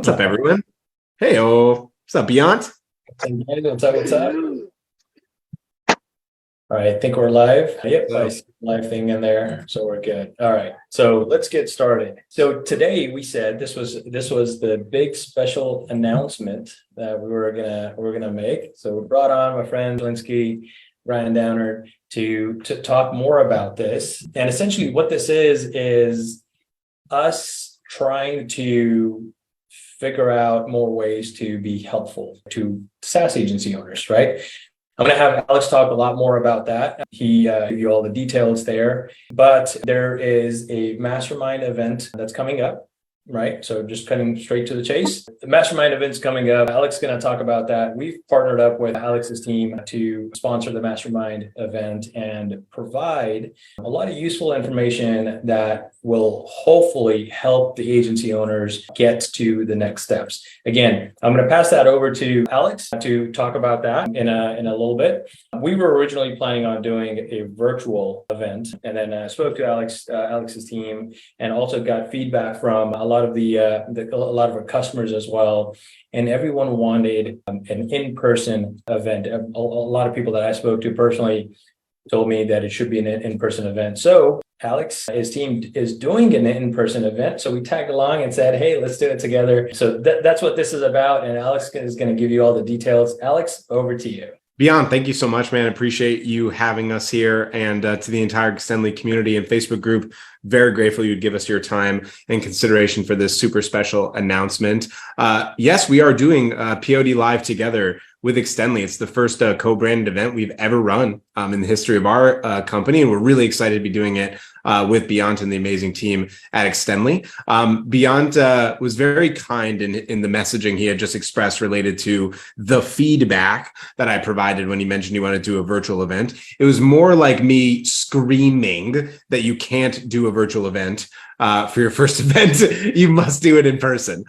What's up, everyone? Hey, what's up, Beyond? What's up? What's up? All right, I think we're live. Yep, I see the live thing in there, so we're good. All right, so let's get started. So today we said this was the big special announcement that we're gonna make. So we brought on my friend Linsky, Ryan Downer, to talk more about this. And essentially, what this is us trying to figure out more ways to be helpful to SaaS agency owners, right? I'm going to have Alex talk a lot more about that. He give you all the details there, but there is a mastermind event that's coming up, right? So just cutting straight to the chase. The mastermind event's coming up. Alex is going to talk about that. We've partnered up with Alex's team to sponsor the mastermind event and provide a lot of useful information that will hopefully help the agency owners get to the next steps. Again, I'm going to pass that over to Alex to talk about that in a little bit. We were originally planning on doing a virtual event, and then I spoke to Alex's team, and also got feedback from a lot of our customers as well. And everyone wanted an in-person event. A lot of people that I spoke to personally told me that it should be an in-person event. So Alex, his team is doing an in-person event. So we tagged along and said, hey, let's do it together. So that's what this is about. And Alex is going to give you all the details. Alex, over to you. Beyond, thank you so much, man. Appreciate you having us here, and to the entire Extendly community and Facebook group, very grateful you'd give us your time and consideration for this super special announcement. Yes, we are doing POD Live together with Extendly. It's the first co-branded event we've ever run in the history of our company, and we're really excited to be doing it with Beyond and the amazing team at Extendly. Beyond was very kind in the messaging he had just expressed related to the feedback that I provided when he mentioned he wanted to do a virtual event. It was more like me screaming that you can't do a virtual event for your first event. You must do it in person.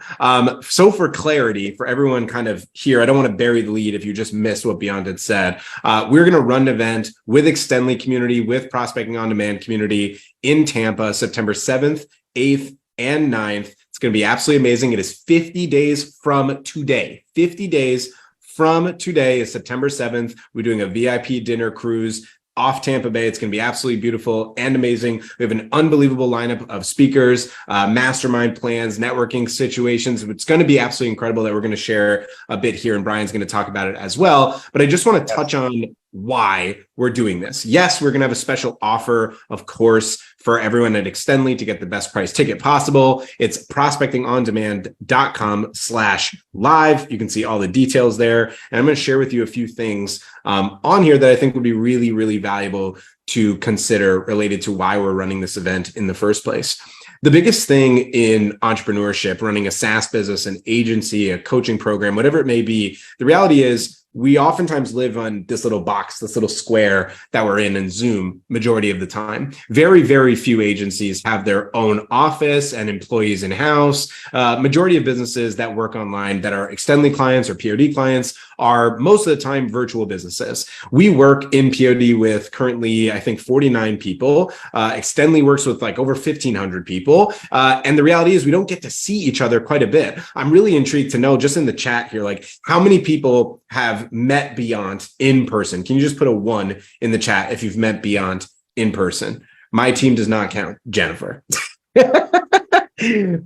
So for clarity, for everyone kind of here, I don't want to bury the lead if you just missed what Beyond had said. We're going to run an event with Extendly community, with Prospecting On Demand community in Tampa, September 7th, 8th, and 9th. It's going to be absolutely amazing. It is 50 days from today. 50 days from today is September 7th. We're doing a VIP dinner cruise off Tampa Bay. It's going to be absolutely beautiful and amazing. We have an unbelievable lineup of speakers, mastermind plans, networking situations. It's going to be absolutely incredible that we're going to share a bit here, and Brian's going to talk about it as well. But I just want to touch on why we're doing this. Yes, we're going to have a special offer, of course, for everyone at Extendly to get the best price ticket possible. It's prospectingondemand.com/live. You can see all the details there. And I'm going to share with you a few things on here that I think would be really, really valuable to consider related to why we're running this event in the first place. The biggest thing in entrepreneurship, running a SaaS business, an agency, a coaching program, whatever it may be, the reality is we oftentimes live on this little box, this little square that we're in Zoom majority of the time. Very, very few agencies have their own office and employees in-house. Majority of businesses that work online that are Extendly clients or POD clients are most of the time virtual businesses. We work in POD with currently, I think, 49 people. Extendly works with like over 1,500 people. And the reality is we don't get to see each other quite a bit. I'm really intrigued to know, just in the chat here, like how many people have met Beyond in person? Can you just put a 1 in the chat if you've met Beyond in person? My team does not count. Jennifer.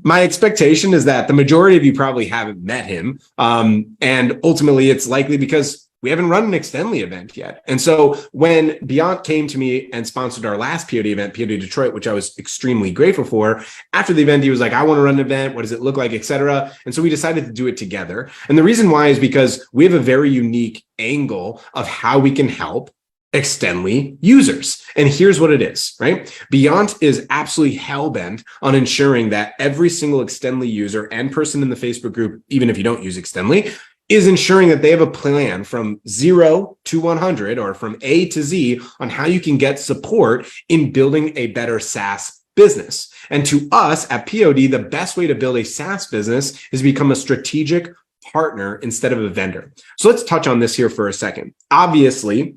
My expectation is that the majority of you probably haven't met him. And ultimately, it's likely because we haven't run an Extendly event yet. And so when Beyond came to me and sponsored our last POD event, POD Detroit, which I was extremely grateful for, after the event, he was like, I want to run an event. What does it look like, et cetera? And so we decided to do it together. And the reason why is because we have a very unique angle of how we can help Extendly users. And here's what it is, right? Beyond is absolutely hell-bent on ensuring that every single Extendly user and person in the Facebook group, even if you don't use Extendly, is ensuring that they have a plan from 0 to 100 or from A to Z on how you can get support in building a better SaaS business. And to us at POD, the best way to build a SaaS business is to become a strategic partner instead of a vendor. So let's touch on this here for a second. Obviously,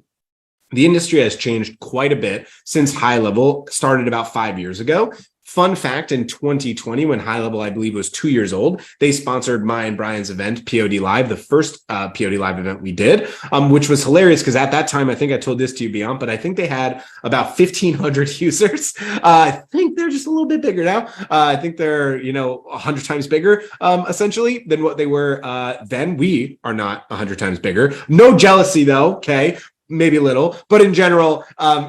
the industry has changed quite a bit since High Level started about 5 years ago. Fun fact, in 2020, when High Level, I believe, was 2 years old, they sponsored my and Brian's event, POD Live, the first POD Live event we did, which was hilarious because at that time, I think I told this to you, Beyond, but I think they had about 1,500 users. I think they're just a little bit bigger now. I think they're, 100 times bigger, essentially, than what they were then. We are not 100 times bigger. No jealousy, though, okay? Maybe a little, but in general,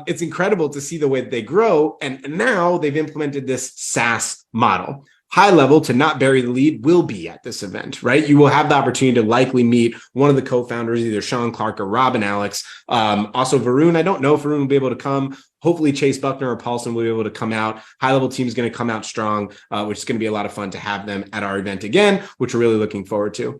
it's incredible to see the way that they grow. And now they've implemented this SaaS model. High Level, to not bury the lead, will be at this event, right? You will have the opportunity to likely meet one of the co-founders, either Sean Clark or Robin Alex. Also, Varun, I don't know if Varun will be able to come. Hopefully, Chase Buckner or Paulson will be able to come out. High Level team is going to come out strong, which is going to be a lot of fun to have them at our event again, which we're really looking forward to.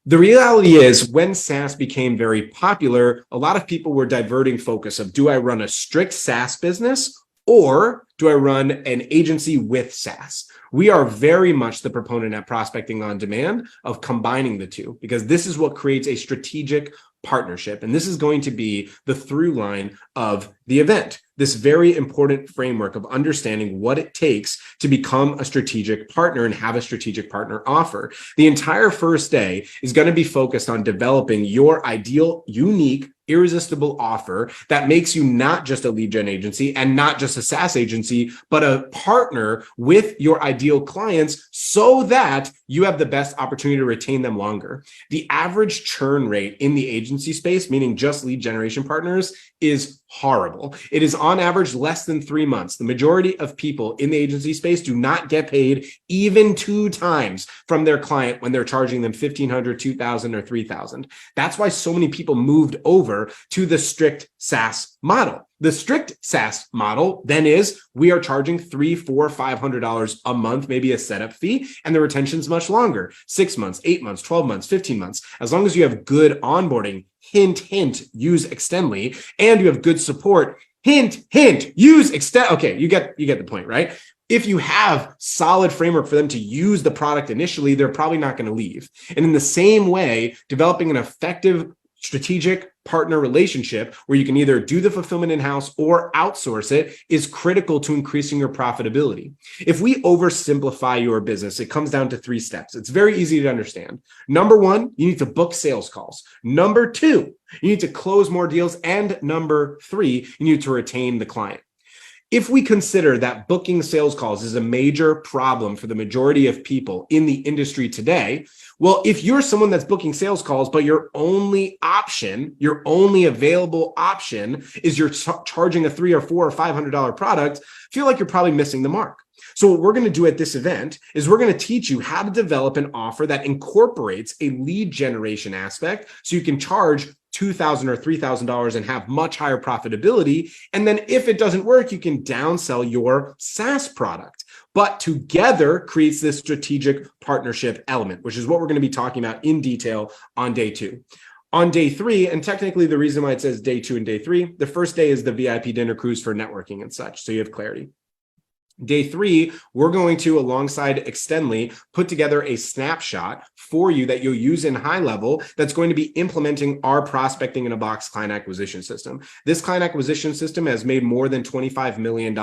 The reality is, when SaaS became very popular, a lot of people were diverting focus of, do I run a strict SaaS business or do I run an agency with SaaS? We are very much the proponent at Prospecting on Demand of combining the two, because this is what creates a strategic partnership. And this is going to be the through line of the event. This very important framework of understanding what it takes to become a strategic partner and have a strategic partner offer. The entire first day is going to be focused on developing your ideal, unique, irresistible offer that makes you not just a lead gen agency and not just a SaaS agency, but a partner with your ideal clients so that you have the best opportunity to retain them longer. The average churn rate in the agency space, meaning just lead generation partners, is horrible. It is on average less than 3 months. The majority of people in the agency space do not get paid even 2 times from their client when they're charging them $1,500, $2,000, or $3,000. That's why so many people moved over to the strict SaaS model. The strict SaaS model then is we are charging $300, $400, $500 a month, maybe a setup fee, and the retention's much longer, 6 months, 8 months, 12 months, 15 months. As long as you have good onboarding, hint, hint, use Extendly, and you have good support, hint, hint, use Extend. Okay, you get the point, right? If you have solid framework for them to use the product initially, they're probably not going to leave. And in the same way, developing an effective strategic partner relationship where you can either do the fulfillment in-house or outsource it is critical to increasing your profitability. If we oversimplify your business, it comes down to 3 steps. It's very easy to understand. Number 1, you need to book sales calls. Number 2, you need to close more deals. And number 3, you need to retain the client. If we consider that booking sales calls is a major problem for the majority of people in the industry today, well, if you're someone that's booking sales calls, but your only option, your only available option is you're charging a $300 or $400 or $500 product, I feel like you're probably missing the mark. So what we're going to do at this event is we're going to teach you how to develop an offer that incorporates a lead generation aspect so you can charge $2,000 or $3,000 and have much higher profitability. And then if it doesn't work, you can downsell your SaaS product. But together creates this strategic partnership element, which is what we're going to be talking about in detail on day 2. On day 3, and technically the reason why it says day 2 and day 3, the first day is the VIP dinner cruise for networking and such. So you have clarity. Day 3, we're going to, alongside Extendly, put together a snapshot for you that you'll use in High Level that's going to be implementing our prospecting in a box client acquisition system. This client acquisition system has made more than $25 million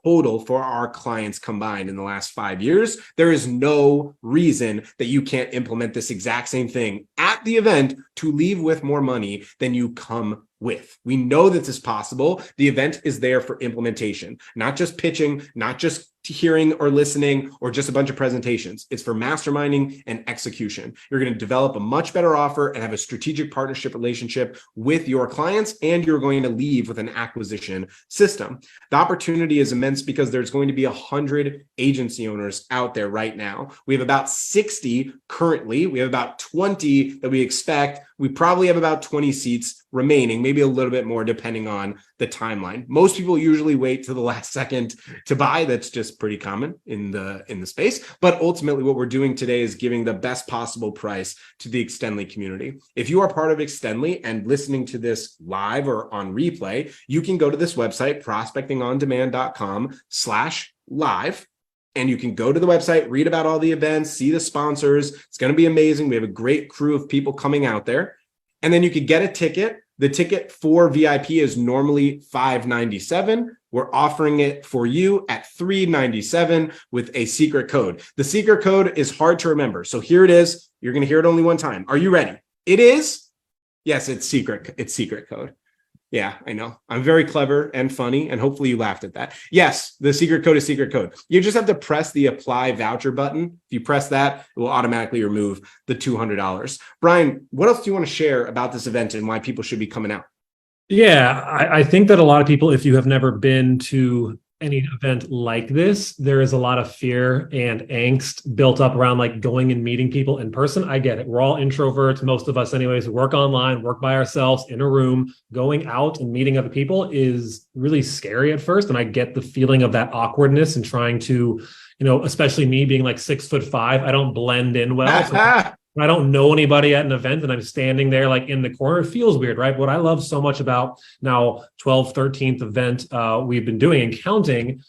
total for our clients combined in the last 5 years. There is no reason that you can't implement this exact same thing at the event to leave with more money than you come with. We know that this is possible. The event is there for implementation, not just pitching, not just hearing or listening or just a bunch of presentations. It's for masterminding and execution. You're going to develop a much better offer and have a strategic partnership relationship with your clients, and you're going to leave with an acquisition system. The opportunity is immense because there's going to be 100 agency owners out there right now. We have about 60 currently. We have about 20 that we expect. We probably have about 20 seats remaining, maybe a little bit more depending on the timeline. Most people usually wait to the last second to buy. That's just pretty common in the space. But ultimately, what we're doing today is giving the best possible price to the Extendly community. If you are part of Extendly and listening to this live or on replay, you can go to this website, prospectingondemand.com/live. And you can go to the website, read about all the events, see the sponsors. It's going to be amazing. We have a great crew of people coming out there. And then you could get a ticket. The ticket for VIP is normally $597. We're offering it for you at $397 with a secret code. The secret code is hard to remember. So here it is. You're going to hear it only one time. Are you ready? It is? Yes, it's secret. It's secret code. Yeah, I know. I'm very clever and funny, and hopefully you laughed at that. Yes, the secret code is secret code. You just have to press the apply voucher button. If you press that, it will automatically remove the $200. Brian, what else do you want to share about this event and why people should be coming out? Yeah, I think that a lot of people, if you have never been to any event like this, there is a lot of fear and angst built up around like going and meeting people in person. I get it. We're all introverts, most of us anyways, work online, work by ourselves in a room. Going out and meeting other people is really scary at first. And I get the feeling of that awkwardness and trying to, especially me being like 6'5", I don't blend in well. So I don't know anybody at an event and I'm standing there like in the corner. It feels weird, right? What I love so much about now 12th, 13th event we've been doing and counting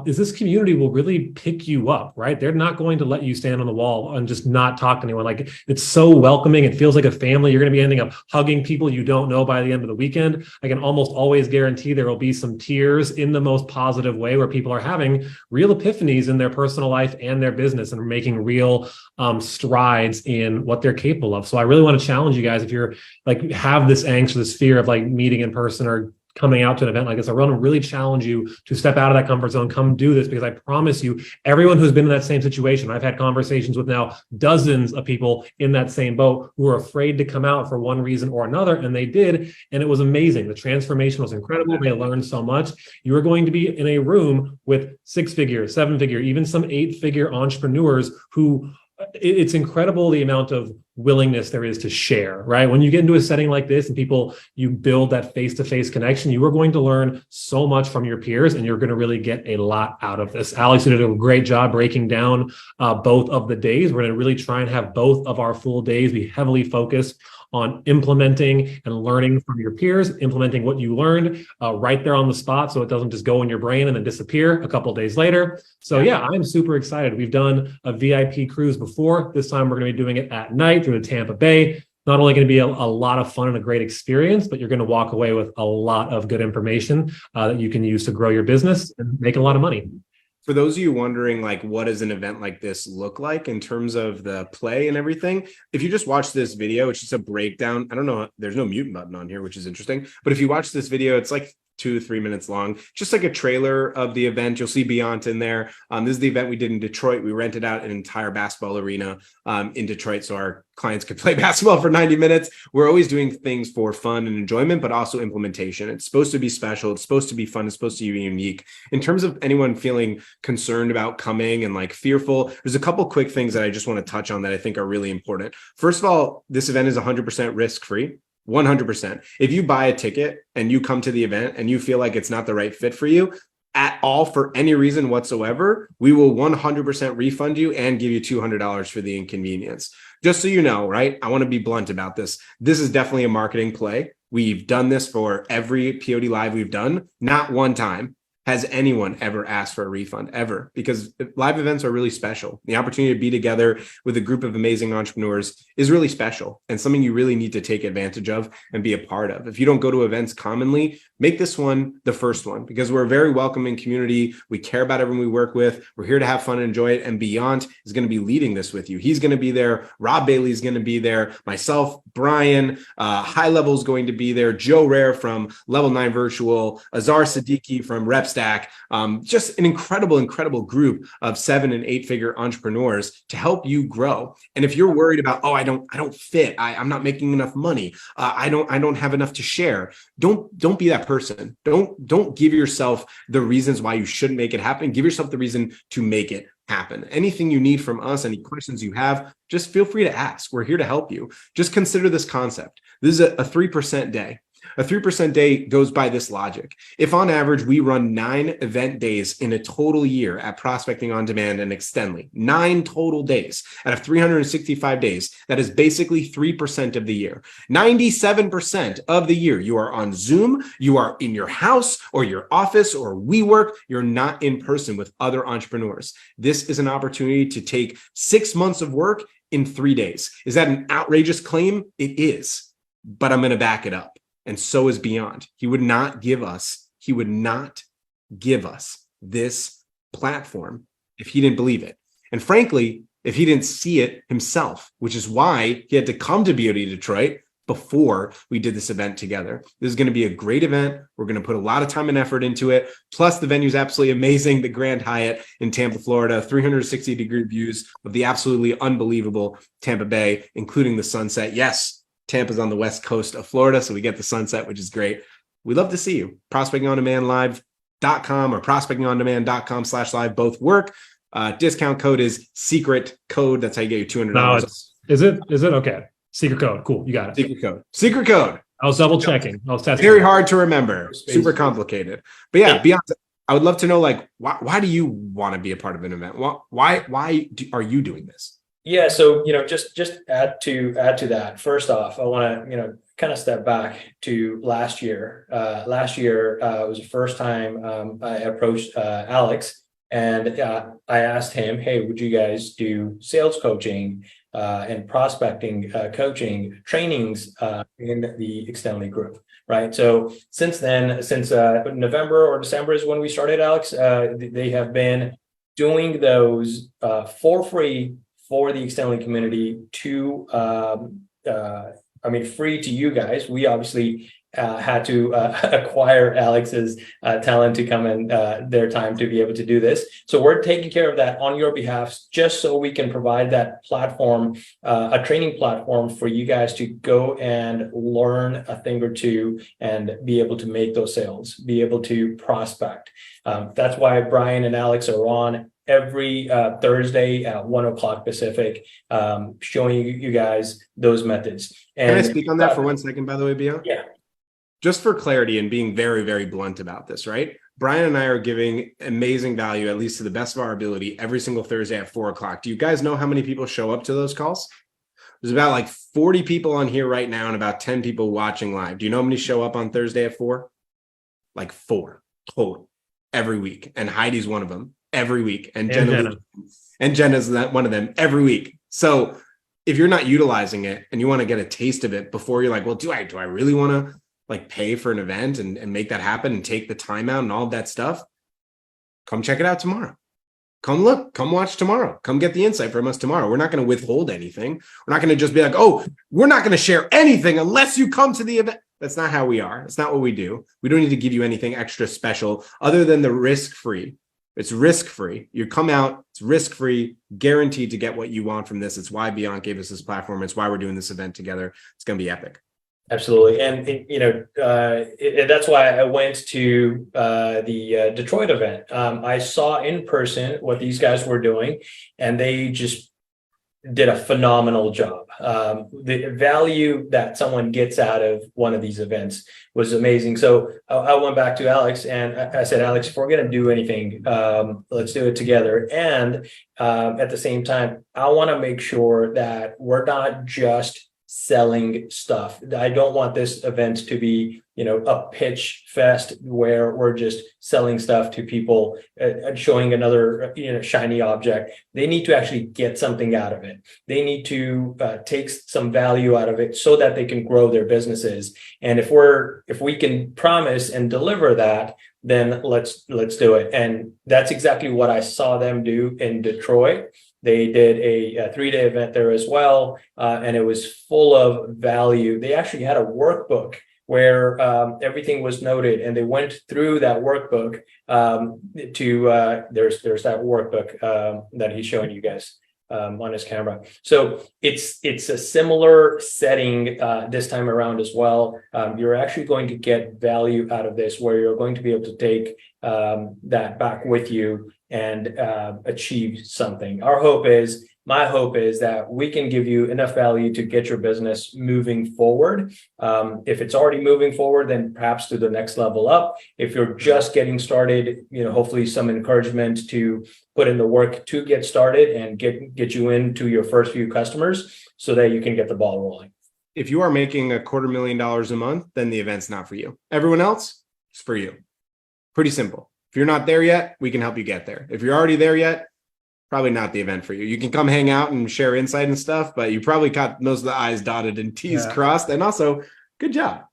is this community will really pick you up, right? They're not going to let you stand on the wall and just not talk to anyone. Like it's so welcoming. It feels like a family. You're going to be ending up hugging people you don't know by the end of the weekend. I can almost always guarantee there will be some tears in the most positive way where people are having real epiphanies in their personal life and their business and making real strides in what they're capable of. So I really want to challenge you guys if you're like have this angst or this fear of like meeting in person or coming out to an event like this. I want to really challenge you to step out of that comfort zone, come do this, because I promise you, everyone who's been in that same situation, I've had conversations with now dozens of people in that same boat who are afraid to come out for one reason or another, and they did, and it was amazing. The transformation was incredible. They learned so much. You are going to be in a room with 6-figure, 7-figure, even some 8-figure entrepreneurs who it's incredible the amount of willingness there is to share, right? When you get into a setting like this and you build that face-to-face connection, you are going to learn so much from your peers and you're going to really get a lot out of this. Alex did a great job breaking down both of the days. We're going to really try and have both of our full days be heavily focused on implementing and learning from your peers, implementing what you learned right there on the spot so it doesn't just go in your brain and then disappear a couple of days later. So yeah, I'm super excited. We've done a VIP cruise before. This time we're going to be doing it at night through the Tampa Bay. Not only going to be a lot of fun and a great experience, but you're going to walk away with a lot of good information that you can use to grow your business and make a lot of money. For those of you wondering, like, what does an event like this look like in terms of the play and everything? If you just watch this video, it's just a breakdown. I don't know. There's no mute button on here, which is interesting. But if you watch this video, it's like 2-3 minutes long, just like a trailer of the event. You'll see Beyond in there. This is the event we did in Detroit. We rented out an entire basketball arena in Detroit so our clients could play basketball for 90 minutes. We're always doing things for fun and enjoyment, but also implementation. It's supposed to be special. It's supposed to be fun. It's supposed to be unique. In terms of anyone feeling concerned about coming and like fearful, there's a couple quick things that I just want to touch on that I think are really important. First of all, this event is 100% risk-free. 100%. If you buy a ticket and you come to the event and you feel like it's not the right fit for you at all for any reason whatsoever, we will 100% refund you and give you $200 for the inconvenience. Just so you know, right? I want to be blunt about this. This is definitely a marketing play. We've done this for every POD Live we've done. Not one time has anyone ever asked for a refund, ever, because live events are really special. The opportunity to be together with a group of amazing entrepreneurs is really special and something you really need to take advantage of and be a part of. If you don't go to events commonly, make this one the first one, because we're a very welcoming community. We care about everyone we work with. We're here to have fun and enjoy it. And Beyond is going to be leading this with you. He's going to be there. Rob Bailey is going to be there. Myself, Brian, High Level is going to be there. Joe Rare from Level 9 Virtual, Azar Siddiqui from Repstack. Just an incredible group of 7- and 8-figure entrepreneurs to help you grow. And if you're worried about, I don't fit, I'm not making enough money, I don't have enough to share, don't be that person. Don't give yourself the reasons why you shouldn't make it happen. Give yourself the reason to make it happen. Anything you need from us, any questions you have, just feel free to ask. We're here to help you. Just consider this concept. This is a 3% day. A 3% day goes by this logic. If on average we run 9 event days in a total year at Prospecting on Demand and Extendly, 9 total days out of 365 days, that is basically 3% of the year. 97% of the year you are on Zoom, you are in your house or your office or WeWork, you're not in person with other entrepreneurs. This is an opportunity to take 6 months of work in 3 days. Is that an outrageous claim? It is, but I'm going to back it up. And so is Beyond. He would not give us this platform if he didn't believe it. And frankly, if he didn't see it himself, which is why he had to come to Beauty Detroit before we did this event together. This is going to be a great event. We're going to put a lot of time and effort into it. Plus, the venue is absolutely amazing. The Grand Hyatt in Tampa, Florida, 360-degree views of the absolutely unbelievable Tampa Bay, including the sunset. Yes, Tampa's on the west coast of Florida, so we get the sunset, which is great. We'd love to see you. ProspectingOnDemandLive.com or ProspectingOnDemand.com/live both work. Discount code is secret code. That's how you get your $200. No, is it? Okay. Secret code. Cool. You got it. Secret code. I was double checking. I was testing. Very hard to remember. Super complicated. But yeah, Beyonce, I would love to know, like, why do you want to be a part of an event? Why are you doing this? Yeah. So, just add to that. First off, I want to, kind of step back to last year. Last year was the first time I approached Alex, and I asked him, hey, would you guys do sales coaching and prospecting coaching trainings in the Extendly group, right? So since then, since November or December is when we started, Alex, they have been doing those for free for the Extendly community to, free to you guys. We obviously had to acquire Alex's talent to come in their time to be able to do this. So we're taking care of that on your behalf, just so we can provide that platform, a training platform for you guys to go and learn a thing or two and be able to make those sales, be able to prospect. That's why Brian and Alex are on every Thursday at 1:00 Pacific, showing you guys those methods. And can I speak on that for 1 second, by the way, Bia? Yeah. Just for clarity and being very, very blunt about this, right? Brian and I are giving amazing value, at least to the best of our ability, every single Thursday at 4:00. Do you guys know how many people show up to those calls? There's about like 40 people on here right now and about 10 people watching live. Do you know how many show up on Thursday at 4? Like 4 total every week. And Heidi's one of them every week. And Jenna's one of them every week. So if you're not utilizing it and you want to get a taste of it before you're like, well, do I really want to like pay for an event and make that happen and take the time out and all of that stuff? Come check it out tomorrow. Come look, come watch tomorrow. Come get the insight from us tomorrow. We're not going to withhold anything. We're not going to just be like, oh, we're not going to share anything unless you come to the event. That's not how we are. That's not what we do. We don't need to give you anything extra special other than the risk-free. It's risk-free. You come out, it's risk-free, guaranteed to get what you want from this. It's why Beyond gave us this platform. It's why we're doing this event together. It's going to be epic. Absolutely. And, that's why I went to the Detroit event. I saw in person what these guys were doing, and they just did a phenomenal job. The value that someone gets out of one of these events was amazing. So I went back to Alex and I said, Alex, if we're going to do anything, let's do it together. And at the same time, I want to make sure that we're not just selling stuff. I don't want this event to be, a pitch fest where we're just selling stuff to people, showing another, shiny object. They need to actually get something out of it. They need to take some value out of it so that they can grow their businesses. And if we can promise and deliver that, then let's do it. And that's exactly what I saw them do in Detroit. They did a 3-day event there as well, and it was full of value. They actually had a workbook where everything was noted, and they went through that workbook there's that workbook that he's showing you guys on his camera. So it's a similar setting this time around as well. You're actually going to get value out of this, where you're going to be able to take that back with you and achieve something. My hope is that we can give you enough value to get your business moving forward. If it's already moving forward, then perhaps to the next level up. If you're just getting started, hopefully some encouragement to put in the work to get started and get you into your first few customers so that you can get the ball rolling. If you are making $250,000 a month, then the event's not for you. Everyone else, it's for you. Pretty simple. If you're not there yet, we can help you get there. If you're already there yet, probably not the event for you. You can come hang out and share insight and stuff, but you probably got most of the I's dotted and T's crossed. And also, good job.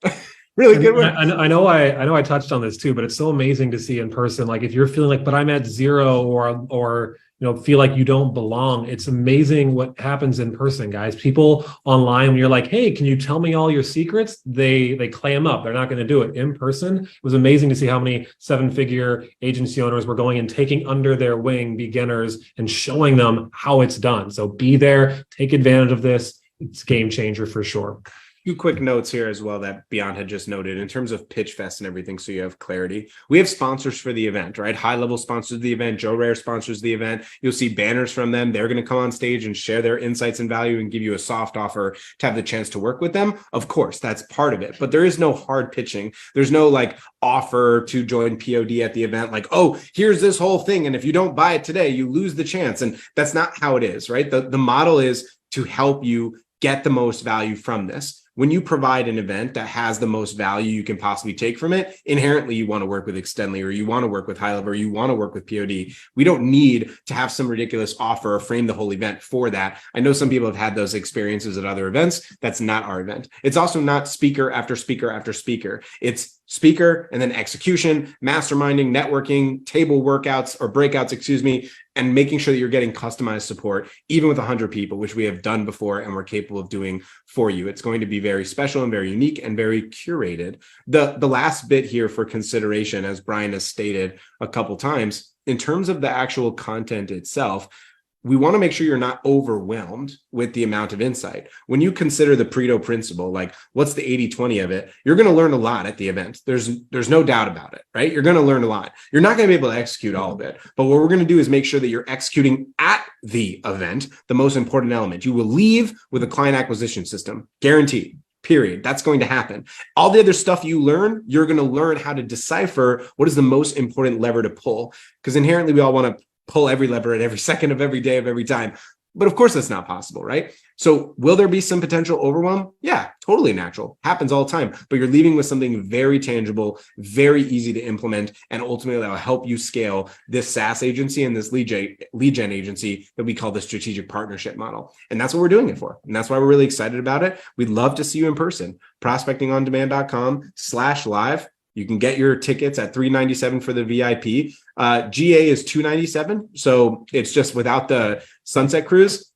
Really good work. I know I touched on this too, but it's so amazing to see in person. Like if you're feeling like, but I'm at zero or feel like you don't belong. It's amazing what happens in person, guys. People online, when you're like, hey, can you tell me all your secrets? They clam up. They're not going to do it. In person, it was amazing to see how many 7-figure agency owners were going and taking under their wing beginners and showing them how it's done. So be there, take advantage of this. It's a game changer for sure. Few quick notes here as well that Beyond had just noted in terms of Pitch Fest and everything, so you have clarity. We have sponsors for the event, right? High Level sponsors the event. Joe Rare sponsors the event. You'll see banners from them. They're going to come on stage and share their insights and value and give you a soft offer to have the chance to work with them. Of course, that's part of it, but there is no hard pitching. There's no like offer to join POD at the event. Like, oh, here's this whole thing, and if you don't buy it today, you lose the chance. And that's not how it is, right? The model is to help you get the most value from this. When you provide an event that has the most value you can possibly take from it, inherently you want to work with Extendly, or you want to work with High Level, or you want to work with POD. We don't need to have some ridiculous offer or frame the whole event for that. I know some people have had those experiences at other events. That's not our event. It's also not speaker after speaker after speaker. It's speaker and then execution, masterminding, networking, table workouts or breakouts, and making sure that you're getting customized support, even with 100 people, which we have done before and we're capable of doing for you. It's going to be very special and very unique and very curated. The last bit here for consideration, as Brian has stated a couple times, in terms of the actual content itself, we want to make sure you're not overwhelmed with the amount of insight. When you consider the Pareto principle, like what's the 80-20 of it, you're going to learn a lot at the event. There's no doubt about it, right? You're going to learn a lot. You're not going to be able to execute all of it, but what we're going to do is make sure that you're executing at the event, the most important element. You will leave with a client acquisition system, guaranteed. Period. That's going to happen. All the other stuff you learn, you're going to learn how to decipher what is the most important lever to pull, because inherently we all want to pull every lever at every second of every day of every time. But of course, that's not possible, right? So will there be some potential overwhelm? Yeah, totally natural. Happens all the time. But you're leaving with something very tangible, very easy to implement, and ultimately that will help you scale this SaaS agency and this lead gen agency that we call the strategic partnership model. And that's what we're doing it for. And that's why we're really excited about it. We'd love to see you in person. prospectingondemand.com/live. You can get your tickets at $397 for the VIP. GA is $297. So it's just without the sunset cruise.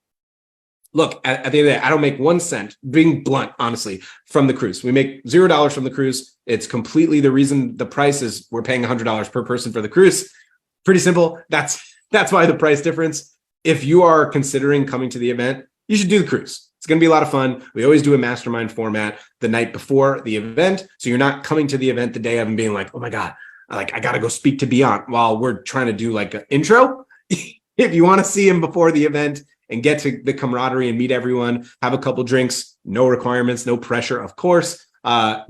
Look, at the end of the day, I don't make 1 cent, being blunt, honestly, from the cruise. We make $0 from the cruise. It's completely the reason the price is we're paying $100 per person for the cruise. Pretty simple. That's why the price difference. If you are considering coming to the event, you should do the cruise. It's going to be a lot of fun. We always do a mastermind format the night before the event. So you're not coming to the event the day of and being like, oh my God, I got to go speak to Beyond while we're trying to do like an intro. If you want to see him before the event and get to the camaraderie and meet everyone, have a couple drinks, no requirements, no pressure, of course.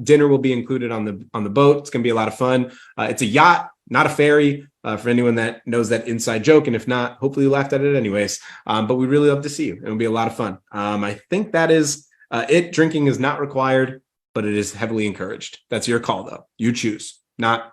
Dinner will be included on the boat. It's going to be a lot of fun. It's a yacht, not a ferry, for anyone that knows that inside joke. And if not, hopefully you laughed at it anyways. But we'd really love to see you. It'll be a lot of fun. I think that is it. Drinking is not required, but it is heavily encouraged. That's your call though. You choose. No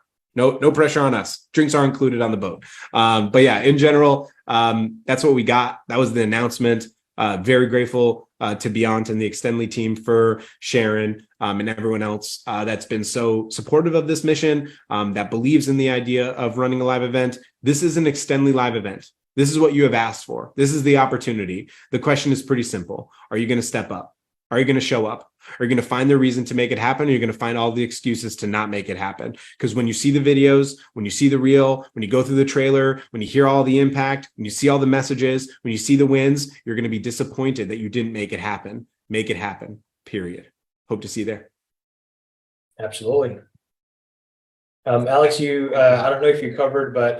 pressure on us. Drinks are included on the boat. But yeah, in general, that's what we got. That was the announcement. Very grateful to Beyond and the Extendly team for Sharon and everyone else that's been so supportive of this mission, that believes in the idea of running a live event. This is an Extendly live event. This is what you have asked for. This is the opportunity. The question is pretty simple. Are you going to step up? Are you going to show up? Are you going to find the reason to make it happen? Or are you going to find all the excuses to not make it happen? Because when you see the videos, when you see the reel, when you go through the trailer, when you hear all the impact, when you see all the messages, when you see the wins, you're going to be disappointed that you didn't make it happen. Make it happen, period. Hope to see you there. Absolutely. Alex, you I don't know if you covered, but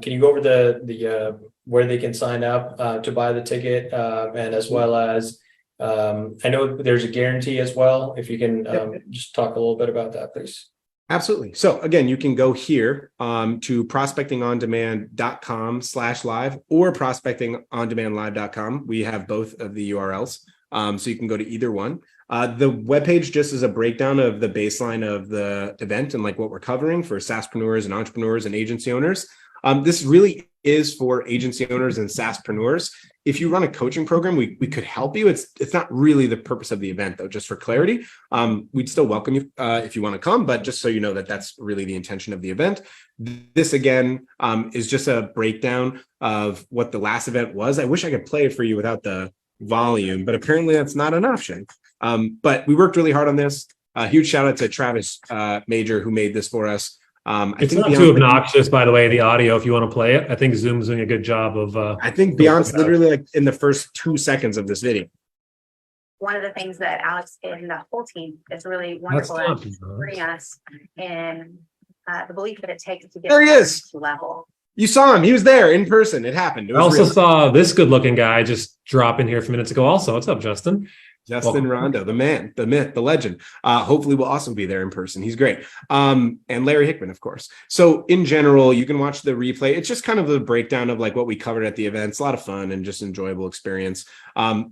can you go over the where they can sign up to buy the ticket, and as well as I know there's a guarantee as well. If you can just talk a little bit about that, please. Absolutely. So again, you can go here to prospectingondemand.com/live or prospectingondemandlive.com. We have both of the URLs. So you can go to either one. The webpage just is a breakdown of the baseline of the event and like what we're covering for SaaSpreneurs and entrepreneurs and agency owners. This really is for agency owners and SaaSpreneurs. If you run a coaching program, we could help you. It's not really the purpose of the event, though, just for clarity. We'd still welcome you if you want to come, but just so you know that that's really the intention of the event. This, again, is just a breakdown of what the last event was. I wish I could play it for you without the volume, but apparently that's not an option. But we worked really hard on this. Huge shout out to Travis Major, who made this for us. It's not too obnoxious, by the way, the audio, if you want to play it. I think Zoom's doing a good job of... I think Beyond's literally like in the first 2 seconds of this video. One of the things that Alex and the whole team is really wonderful at bringing us in the belief that it takes to get there he is. to level. You saw him. He was there in person. It happened. It was I also real. saw this good-looking guy just drop in here a few minutes ago also. What's up, Justin? Justin Rondo, the man, the myth, the legend. Hopefully we'll also be there in person. He's great. And Larry Hickman, of course. So in general, you can watch the replay. It's just kind of a breakdown of like what we covered at the event. It's a lot of fun and just enjoyable experience.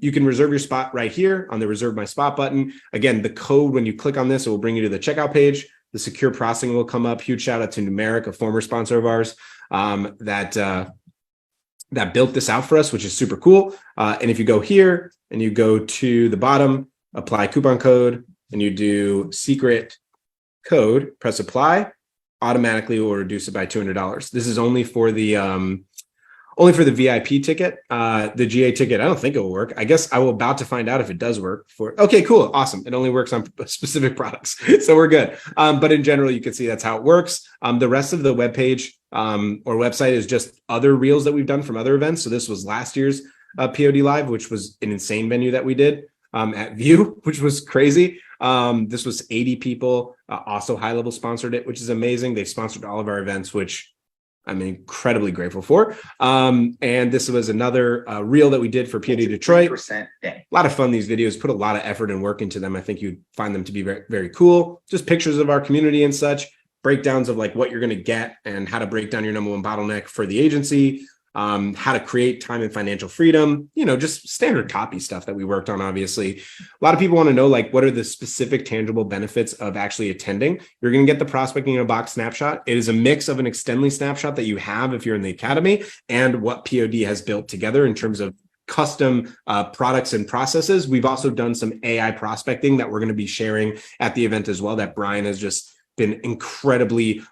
You can reserve your spot right here on the Reserve My Spot button. Again, the code, when you click on this, it will bring you to the checkout page. The secure processing will come up. Huge shout out to Numeric, a former sponsor of ours, that built this out for us, which is super cool. And if you go here and you go to the bottom, apply coupon code, and you do secret code, press apply, automatically will reduce it by $200. This is only for the VIP ticket. The GA ticket, I don't think it will work. I guess I will about to find out if it does work okay, cool. Awesome. It only works on specific products. So we're good. But in general, you can see that's how it works. The rest of the webpage or website is just other reels that we've done from other events. So this was last year's POD Live, which was an insane venue that we did at View, which was crazy. This was 80 people. Also High Level sponsored it, which is amazing. They've sponsored all of our events, which I'm incredibly grateful for. And this was another reel that we did for POD Detroit. A lot of fun, these videos, put a lot of effort and work into them. I think you'd find them to be very, very cool. Just pictures of our community and such, breakdowns of like what you're going to get and how to break down your number one bottleneck for the agency, how to create time and financial freedom, just standard copy stuff that we worked on, obviously. A lot of people want to know, like, what are the specific tangible benefits of actually attending? You're going to get the Prospecting in a Box snapshot. It is a mix of an Extendly snapshot that you have if you're in the academy and what POD has built together in terms of custom products and processes. We've also done some AI prospecting that we're going to be sharing at the event as well, that Brian has just been incredibly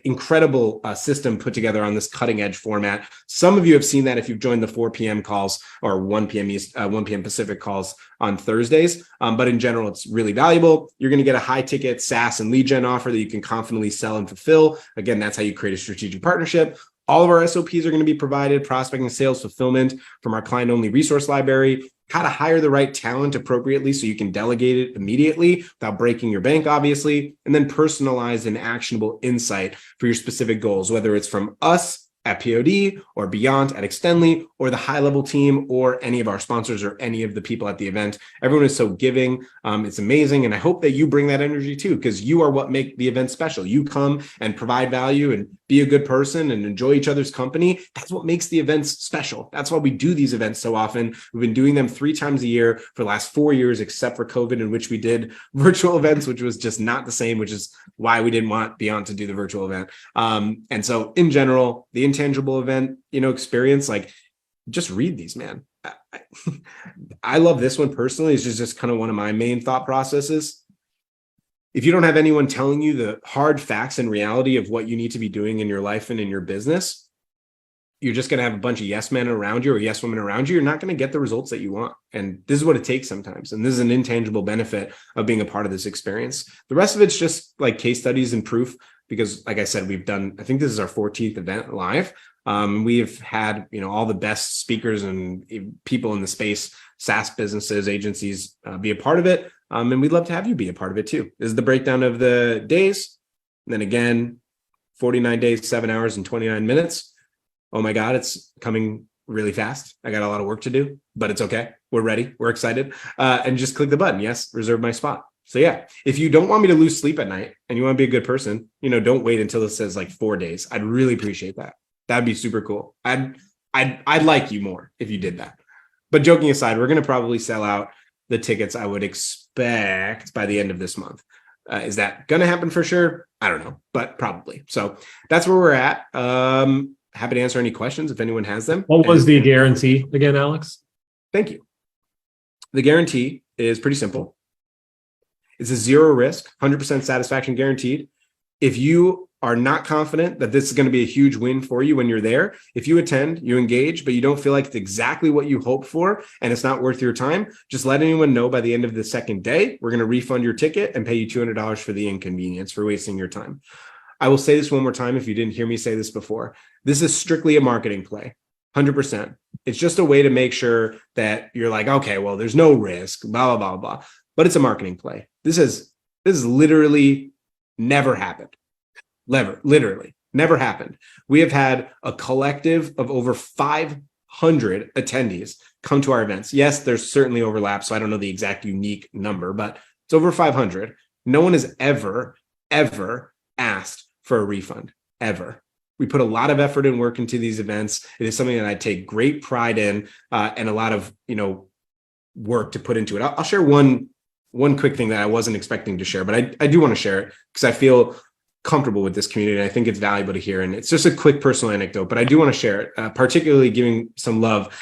incredible system put together on this cutting edge format. Some of you have seen that if you've joined the 4 p.m. calls or 1 p.m. East, 1 p.m. Pacific calls on Thursdays. But in general, it's really valuable. You're going to get a high ticket SaaS and lead gen offer that you can confidently sell and fulfill. Again, that's how you create a strategic partnership. All of our SOPs are going to be provided, prospecting, sales, fulfillment from our client-only resource library, how to hire the right talent appropriately so you can delegate it immediately without breaking your bank, obviously, and then personalized and actionable insight for your specific goals, whether it's from us at POD or Beyond at Extendly or the High Level team or any of our sponsors or any of the people at the event. Everyone is so giving. It's amazing. And I hope that you bring that energy too, because you are what make the event special. You come and provide value and be a good person and enjoy each other's company. That's what makes the events special. That's why we do these events so often. We've been doing them 3 times a year for the last 4 years, except for COVID, in which we did virtual events, which was just not the same, which is why we didn't want Beyond to do the virtual event. And so in general, the intangible event, experience, like, just read these, man. I love this one personally. It's just kind of one of my main thought processes. If you don't have anyone telling you the hard facts and reality of what you need to be doing in your life and in your business, you're just going to have a bunch of yes men around you or yes women around you. You're not going to get the results that you want. And this is what it takes sometimes. And this is an intangible benefit of being a part of this experience. The rest of it's just like case studies and proof, because like I said, I think this is our 14th event live. We've had, all the best speakers and people in the space, SaaS businesses, agencies, be a part of it. And we'd love to have you be a part of it too. This is the breakdown of the days. And then again, 49 days, 7 hours and 29 minutes. Oh my God, it's coming really fast. I got a lot of work to do, but it's okay. We're ready. We're excited. And just click the button. Yes, reserve my spot. So yeah, if you don't want me to lose sleep at night and you want to be a good person, don't wait until it says like 4 days. I'd really appreciate that. That'd be super cool. I'd like you more if you did that. But joking aside, we're going to probably sell out the tickets I would expect by the end of this month. Is that going to happen for sure? I don't know, but probably. So that's where we're at. Happy to answer any questions if anyone has them. What was the guarantee again, Alex? Thank you. The guarantee is pretty simple. It's a zero risk, 100% satisfaction guaranteed. If you are not confident that this is going to be a huge win for you when you're there, if you attend, you engage, but you don't feel like it's exactly what you hoped for and it's not worth your time, just let anyone know by the end of the second day. We're going to refund your ticket and pay you $200 for the inconvenience for wasting your time. I will say this one more time if you didn't hear me say this before. This is strictly a marketing play, 100%. It's just a way to make sure that you're like, okay, well, there's no risk, blah, blah, blah, blah. But it's a marketing play. This is literally never happened. Literally never happened. We have had a collective of over 500 attendees come to our events. Yes, there's certainly overlap, so I don't know the exact unique number, but it's over 500. No one has ever asked for a refund, ever. We put a lot of effort and work into these events. It is something that I take great pride in, and a lot of work to put into it. I'll share one quick thing that I wasn't expecting to share, but I do want to share it because I feel comfortable with this community. And I think it's valuable to hear. And it's just a quick personal anecdote, but I do want to share it, particularly giving some love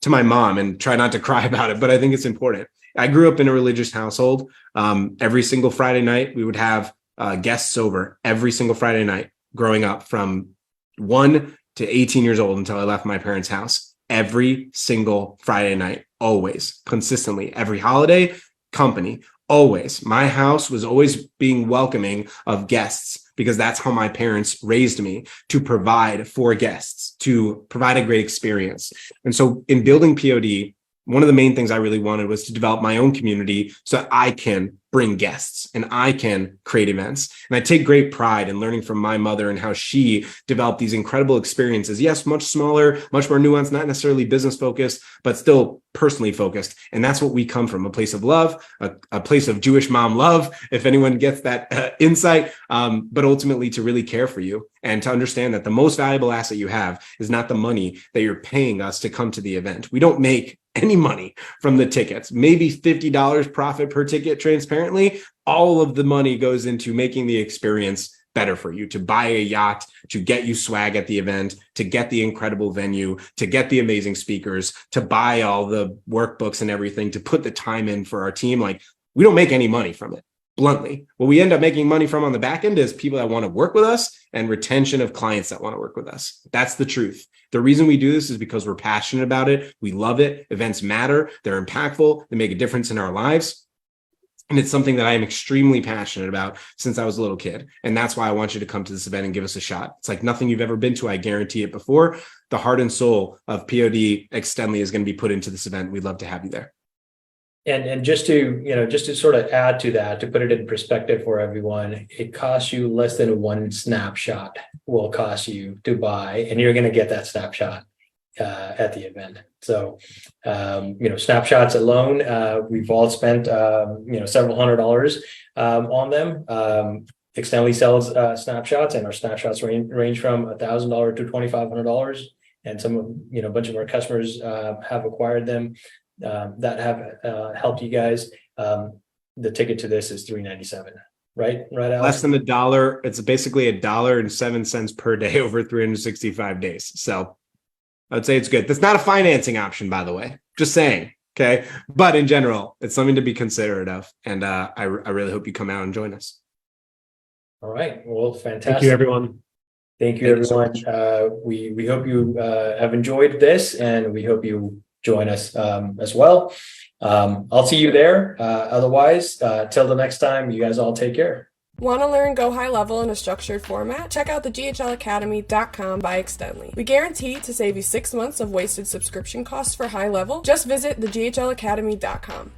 to my mom, and try not to cry about it, but I think it's important. I grew up in a religious household. Every single Friday night, we would have guests over every single Friday night growing up from 1 to 18 years old until I left my parents' house. Every single Friday night, always, consistently, every holiday, company, always. My house was always being welcoming of guests because that's how my parents raised me, to provide for guests, to provide a great experience. And so in building POD, one of the main things I really wanted was to develop my own community so that I can bring guests and I can create events. And I take great pride in learning from my mother and how she developed these incredible experiences. Yes, much smaller, much more nuanced, not necessarily business focused, but still personally focused. And that's what we come from, a place of love, a place of Jewish mom love, if anyone gets that insight, but ultimately to really care for you and to understand that the most valuable asset you have is not the money that you're paying us to come to the event. We don't make any money from the tickets, maybe $50 profit per ticket. Transparently, all of the money goes into making the experience better for you, to buy a yacht, to get you swag at the event, to get the incredible venue, to get the amazing speakers, to buy all the workbooks and everything, to put the time in for our team. Like, we don't make any money from it. Bluntly, what we end up making money from on the back end is people that want to work with us and retention of clients that want to work with us. That's the truth. The reason we do this is because we're passionate about it. We love it. Events matter. They're impactful. They make a difference in our lives. And it's something that I am extremely passionate about since I was a little kid. And that's why I want you to come to this event and give us a shot. It's like nothing you've ever been to. I guarantee it before. The heart and soul of POD Extendly is going to be put into this event. We'd love to have you there. And just to sort of add to that, to put it in perspective for everyone, it costs you less than one snapshot will cost you to buy, and you're going to get that snapshot at the event. So, snapshots alone, we've all spent, several $100s on them. Extendly sells snapshots, and our snapshots range from $1,000 to $2,500. And some, a bunch of our customers have acquired them. That have helped you guys. The ticket to this is $397, right, Alex? Less than $1. It's basically $1.07 per day over 365 days. So I would say it's good. That's not a financing option, by the way. Just saying. Okay, but in general, it's something to be considerate of, and I really hope you come out and join us. All right. Well, fantastic. Thank you, everyone. Thank you, everyone. We hope you have enjoyed this, and we hope you join us as well. I'll see you there. Otherwise, till the next time, you guys all take care. Want to learn Go High Level in a structured format? Check out the GHLacademy.com by Extendly. We guarantee to save you 6 months of wasted subscription costs for High Level. Just visit the GHLacademy.com.